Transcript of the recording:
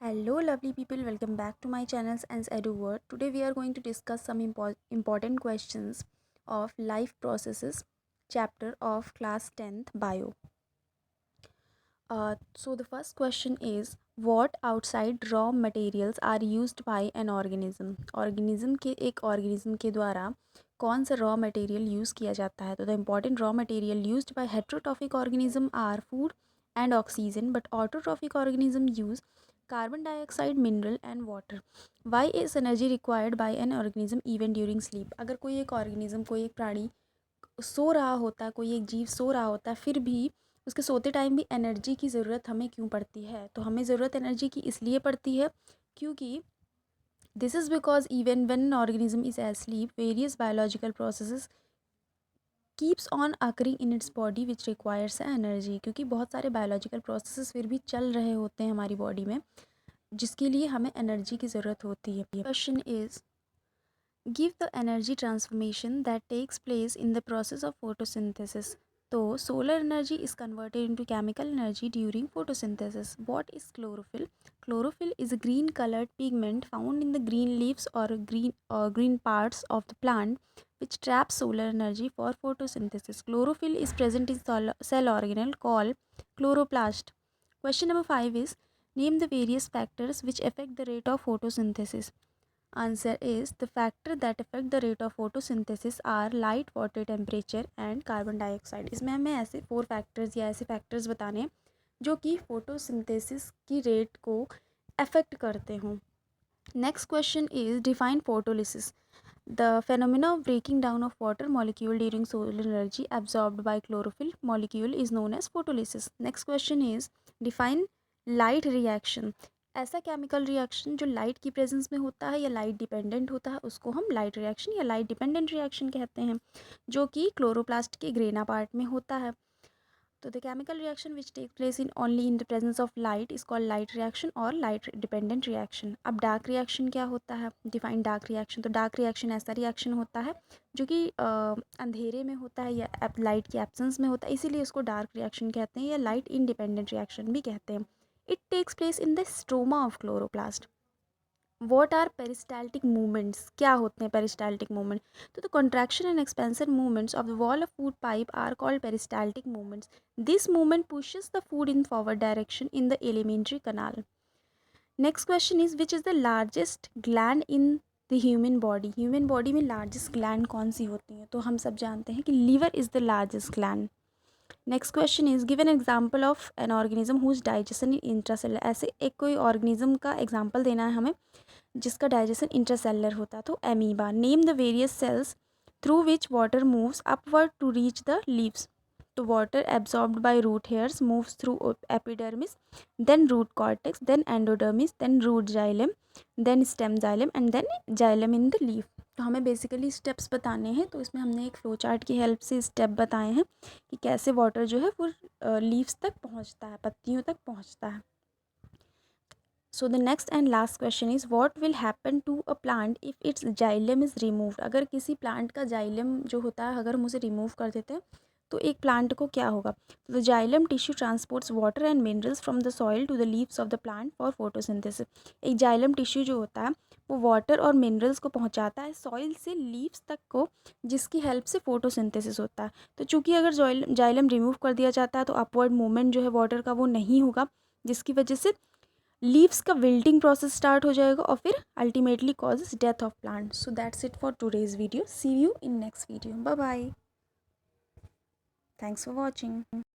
Hello lovely people, welcome back to my channel Ans EduWord. Today we are going to discuss some important questions of life processes chapter of class 10th bio. So the first question is, what outside raw materials are used by an organism? एक organism के द्वारा कौन सा raw material use किया जाता है? तो the important raw material used by heterotrophic organism are food and oxygen, but autotrophic organism use carbon dioxide, mineral and water. Why is energy required by an organism even during sleep? अगर कोई एक organism, कोई एक प्राणी सो रहा होता है, कोई एक जीव सो रहा होता है, फिर भी उसके सोते टाइम भी एनर्जी की ज़रूरत हमें क्यों पड़ती है? तो हमें ज़रूरत एनर्जी की इसलिए पड़ती है क्योंकि this is because even when an organism is asleep various biological processes keeps on occurring in its body which requires energy. क्योंकि बहुत सारे बायोलॉजिकल प्रोसेसेस फिर भी चल रहे होते हैं हमारी बॉडी में, जिसके लिए हमें एनर्जी की ज़रूरत होती है. Question is, give the energy transformation that takes place in the process of photosynthesis. तो solar energy is converted into chemical energy during photosynthesis. What is chlorophyll? Chlorophyll is a green colored pigment found in the green leaves or green parts of the plant which traps solar energy for photosynthesis. Chlorophyll is present in cell organelle called chloroplast. Question number 5 is, name the various factors which affect the rate of photosynthesis. Answer is, the factor that affect the rate of photosynthesis are light, water, temperature and carbon dioxide. इसमें हमें ऐसे 4 factors या ऐसे factors बताने हैं जो कि photosynthesis की रेट को अफेक्ट करते हों. Next question is, define photolysis. The phenomena of breaking down of water molecule during solar energy absorbed by chlorophyll molecule is known as photolysis. Next question is, define light reaction. ऐसा chemical reaction जो light की presence में होता है या light dependent होता है उसको हम लाइट रिएक्शन या लाइट डिपेंडेंट रिएक्शन कहते हैं, जो कि क्लोरोप्लास्ट के ग्रेना पार्ट में होता है. तो the chemical reaction which take place in only in the presence of light is called light reaction और लाइट डिपेंडेंट रिएक्शन. अब डार्क रिएक्शन क्या होता है? Define dark reaction. तो डार्क रिएक्शन ऐसा रिएक्शन होता है जो कि अंधेरे में होता है या लाइट की एब्सेंस में होता है, इसीलिए उसको डार्क रिएक्शन कहते हैं या लाइट इंडिपेंडेंट रिएक्शन भी कहते हैं. It takes place in the stroma of chloroplast. What are peristaltic movements? क्या होते हैं पेरिस्टाल्टिक मूवमेंट? तो the contraction and expansion movements of the wall of food pipe are called peristaltic movements. This movement pushes the food in forward direction in the alimentary canal. Next question is, which is the largest gland in the human body? Human body में largest gland कौन सी होती हैं? तो हम सब जानते हैं कि liver is the largest gland. Next question is, give an example of an organism whose digestion in intracellular. ऐसे एक कोई ऑर्गेनिज्म का एग्जाम्पल देना है हमें जिसका डाइजेशन इंट्रासेलर होता है. तो amoeba. Name the various cells through which water moves upward to reach the leaves. तो water absorbed by root hairs moves through epidermis, then root cortex, then endodermis, then root xylem, then stem xylem and then xylem in the leaf. तो हमें basically steps बताने हैं, तो इसमें हमने एक flow chart की हेल्प से स्टेप बताए हैं कि कैसे वाटर जो है वो लीव्स तक पहुंचता है, पत्तियों तक पहुंचता है. So the next and last question is, what will happen to a plant if its xylem is removed. अगर किसी प्लांट का जाइलम जो होता है अगर हम उसे रिमूव कर देते हैं तो एक प्लांट को क्या होगा? The xylem tissue transports water and minerals from the soil to the leaves of the plant for photosynthesis. एक जाइलम टिश्यू जो होता है वो वाटर और मिनरल्स को पहुंचाता है सॉइल से लीव्स तक को, जिसकी हेल्प से फोटोसिंथेसिस होता है. तो चूंकि अगर जाइलम रिमूव कर दिया जाता है तो अपवर्ड मूवमेंट जो है वाटर का वो नहीं होगा, जिसकी वजह से लीव्स का विल्टिंग प्रोसेस स्टार्ट हो जाएगा और फिर ultimately causes death of plant. So that's it for today's video. See you in next video. Bye bye. Thanks for watching.